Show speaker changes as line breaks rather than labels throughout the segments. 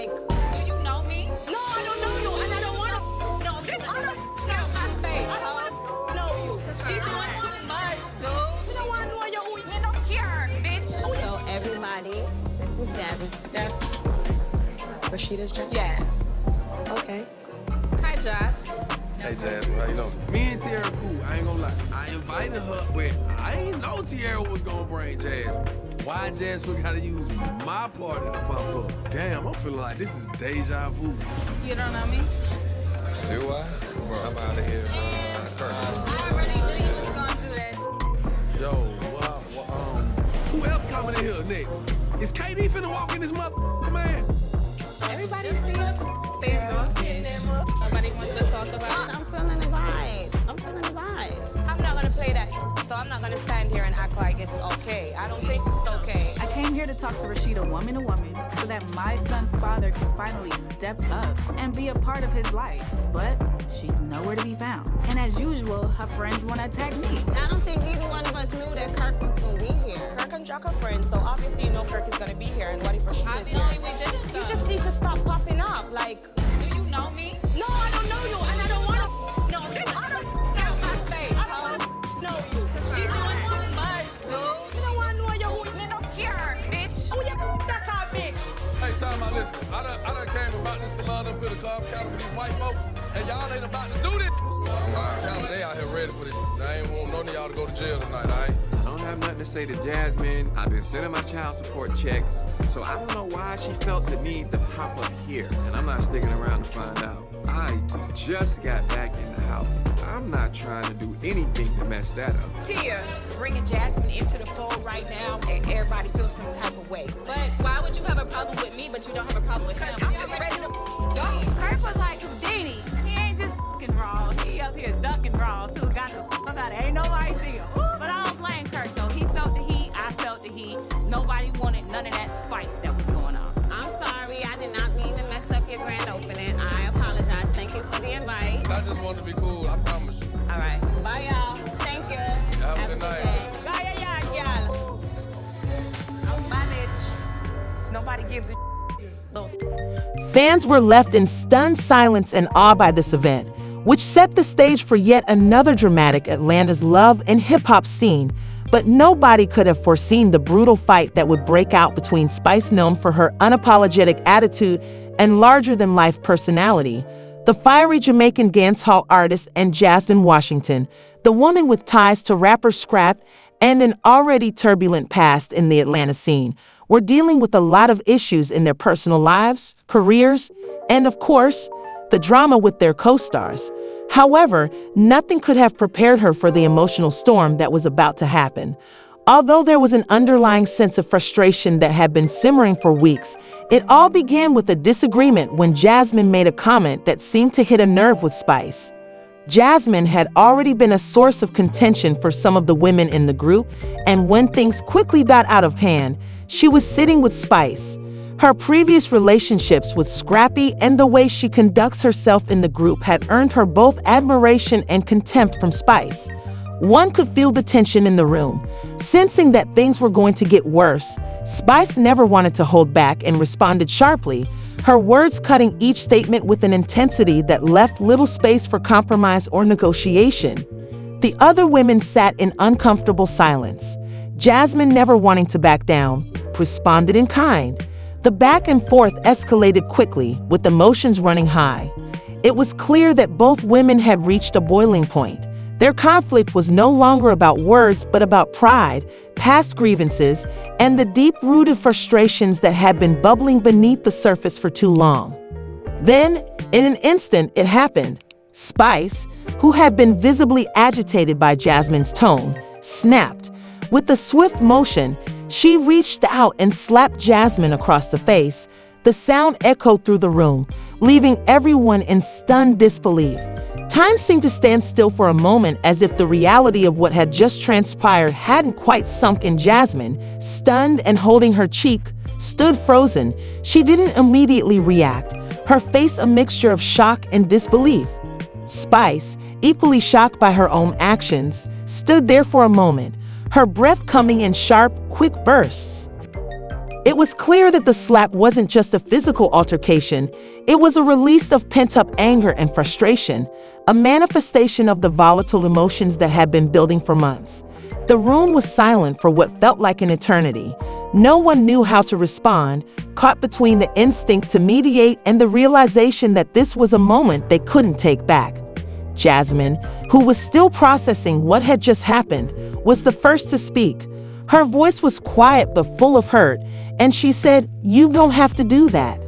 Like,
Do you know me?
no, I don't know you, and I don't want to know. Get out of
My face,
I
huh?
don't know you.
She doing too much, dude.
You don't want to know you.
Me no care, bitch.
So everybody, this is Jasmine.
That's Rashida's dress?
Yeah.
Okay.
Hi, Josh.
Hey, Jasmine, how you doing?
Me and Tiara cool, I ain't gonna lie. I invited her, but I ain't know Tiara was gonna bring Jasmine. Why Jasmine gotta use my party to pop up? Damn, I'm feeling like this is deja vu.
You don't know me?
Do I? Bro, I'm out of here.
I already knew you was gonna do that.
Yo,
Who else coming in here next? Is KD finna walk in this mother, man?
Everybody see us there. Nobody wants to talk about it.
I'm feeling the vibe. I'm feeling the vibe.
I'm not gonna play that, so I'm not gonna stand here and act like it's okay. I don't think it's okay.
I came here to talk to Rashida woman to woman so that my son's father can finally step up and be a part of his life. But she's nowhere to be found. And as usual, her friends want to attack me.
I don't think either one of us knew that Kirk was gonna be here.
Kirk and Jack are friends, so obviously you know Kirk is gonna be here. And what if Rashida's here?
Obviously, we didn't,
You
though.
just need to stop popping up. Like,
Do you know me?
no, I don't know you, and I don't want to know. Get out of
My face,
I
huh?
don't want to know you.
She doing too much, dude.
You don't want to know you.
Me no care, bitch.
Who you that car, bitch?
hey, time out, listen. I done came about this salon up in the Cobb County with these white folks, and y'all ain't about to do this. Cobb County, they out here ready for this. I ain't want none of y'all to go to jail tonight, all right?
I don't have nothing to say to Jasmine. I've been sending my child support checks, so I don't know why she felt the need to pop up here, and I'm not sticking around to find out. I just got back in the house. I'm not trying to do anything to mess that up.
Tia, bringing Jasmine into the fold right now, and everybody feels some type of way.
But why would you have a problem with me, but you don't have a problem with him?
I'm just ready to go.
Kirk was like Houdini. He ain't just fucking wrong. He up here ducking wrong too. Got the fuck out. Ain't nobody see him. But I don't blame Kirk though. He felt the heat. I felt the heat. Nobody wanted none of that spice that was going on.
I'm sorry, I did not mean to mess up your grand opening. I apologize. Thank you for the invite.
I just wanted to be cool, I promise you.
All right. Bye, y'all. Thank you.
Have a good night.
day.
Yeah, girl.
Bye, bitch.
Nobody gives a
Fans were left in stunned silence and awe by this event, which set the stage for yet another dramatic Atlanta's love and hip-hop scene. But nobody could have foreseen the brutal fight that would break out between Spice, known for her unapologetic attitude and larger-than-life personality, the fiery Jamaican dancehall artist, and Jasmine Washington, the woman with ties to rapper Scrap and an already turbulent past in the Atlanta scene, were dealing with a lot of issues in their personal lives, careers, and, of course, the drama with their co-stars. However, nothing could have prepared her for the emotional storm that was about to happen. Although there was an underlying sense of frustration that had been simmering for weeks, it all began with a disagreement when Jasmine made a comment that seemed to hit a nerve with Spice. Jasmine had already been a source of contention for some of the women in the group, and when things quickly got out of hand, she was sitting with Spice. Her previous relationships with Scrappy and the way she conducts herself in the group had earned her both admiration and contempt from Spice. One could feel the tension in the room. Sensing that things were going to get worse, Spice never wanted to hold back and responded sharply, her words cutting each statement with an intensity that left little space for compromise or negotiation. The other women sat in uncomfortable silence. Jasmine, never wanting to back down, responded in kind. The back and forth escalated quickly, with emotions running high. It was clear that both women had reached a boiling point. Their conflict was no longer about words, but about pride, past grievances, and the deep-rooted frustrations that had been bubbling beneath the surface for too long. Then, in an instant, it happened. Spice, who had been visibly agitated by Jasmine's tone, snapped. With a swift motion, she reached out and slapped Jasmine across the face. The sound echoed through the room, leaving everyone in stunned disbelief. Time seemed to stand still for a moment, as if the reality of what had just transpired hadn't quite sunk in. Jasmine, stunned and holding her cheek, stood frozen. She didn't immediately react, her face a mixture of shock and disbelief. Spice, equally shocked by her own actions, stood there for a moment, her breath coming in sharp, quick bursts. It was clear that the slap wasn't just a physical altercation, it was a release of pent-up anger and frustration, a manifestation of the volatile emotions that had been building for months. The room was silent for what felt like an eternity. No one knew how to respond, caught between the instinct to mediate and the realization that this was a moment they couldn't take back. Jasmine, who was still processing what had just happened, was the first to speak. Her voice was quiet but full of hurt, and she said, "You don't have to do that."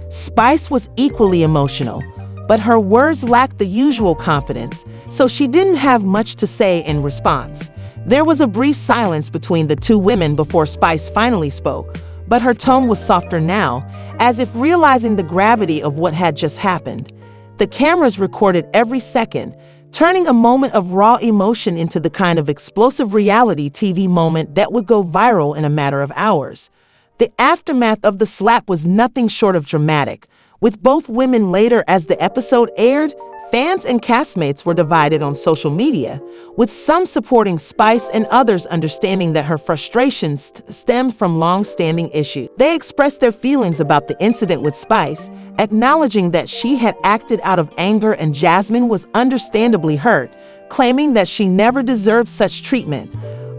Spice was equally emotional, but her words lacked the usual confidence, so she didn't have much to say in response. There was a brief silence between the two women before Spice finally spoke, but her tone was softer now, as if realizing the gravity of what had just happened. The cameras recorded every second, turning a moment of raw emotion into the kind of explosive reality TV moment that would go viral in a matter of hours. The aftermath of the slap was nothing short of dramatic. With both women later as the episode aired, fans and castmates were divided on social media, with some supporting Spice and others understanding that her frustrations stemmed from long-standing issues. They expressed their feelings about the incident with Spice, acknowledging that she had acted out of anger and Jasmine was understandably hurt, claiming that she never deserved such treatment.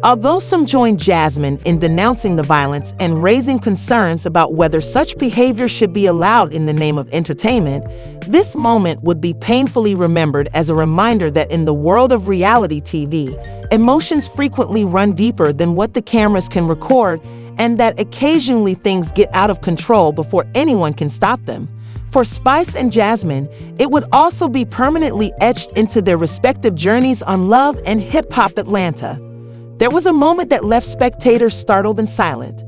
Although some joined Jasmine in denouncing the violence and raising concerns about whether such behavior should be allowed in the name of entertainment, this moment would be painfully remembered as a reminder that in the world of reality TV, emotions frequently run deeper than what the cameras can record, and that occasionally things get out of control before anyone can stop them. For Spice and Jasmine, it would also be permanently etched into their respective journeys on Love and Hip Hop Atlanta. There was a moment that left spectators startled and silent.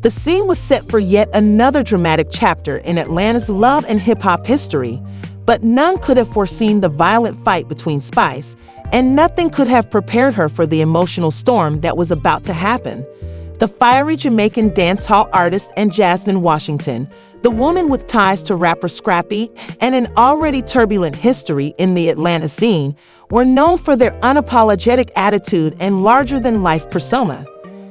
The scene was set for yet another dramatic chapter in Atlanta's love and hip-hop history, but none could have foreseen the violent fight between Spice, and nothing could have prepared her for the emotional storm that was about to happen. The fiery Jamaican dancehall artist and Jasmine Washington, the woman with ties to rapper Scrappy and an already turbulent history in the Atlanta scene, were known for their unapologetic attitude and larger-than-life persona.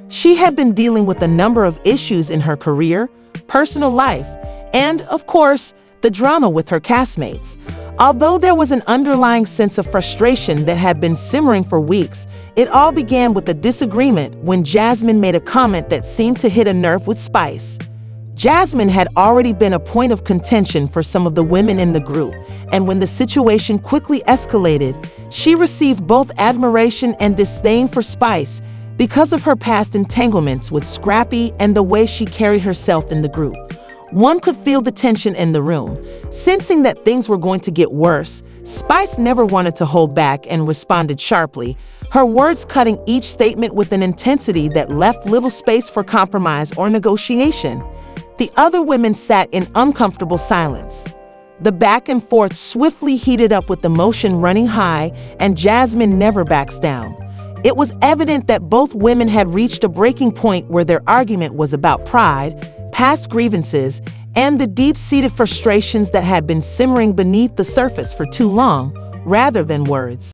She had been dealing with a number of issues in her career, personal life, and, of course, the drama with her castmates. Although there was an underlying sense of frustration that had been simmering for weeks, it all began with a disagreement when Jasmine made a comment that seemed to hit a nerve with Spice. Jasmine had already been a point of contention for some of the women in the group, and when the situation quickly escalated, she received both admiration and disdain for Spice because of her past entanglements with Scrappy and the way she carried herself in the group. One could feel the tension in the room. Sensing that things were going to get worse, Spice never wanted to hold back and responded sharply, her words cutting each statement with an intensity that left little space for compromise or negotiation. The other women sat in uncomfortable silence. The back and forth swiftly heated up with emotion running high, and Jasmine never backs down. It was evident that both women had reached a breaking point where their argument was about pride, past grievances, and the deep-seated frustrations that had been simmering beneath the surface for too long, rather than words.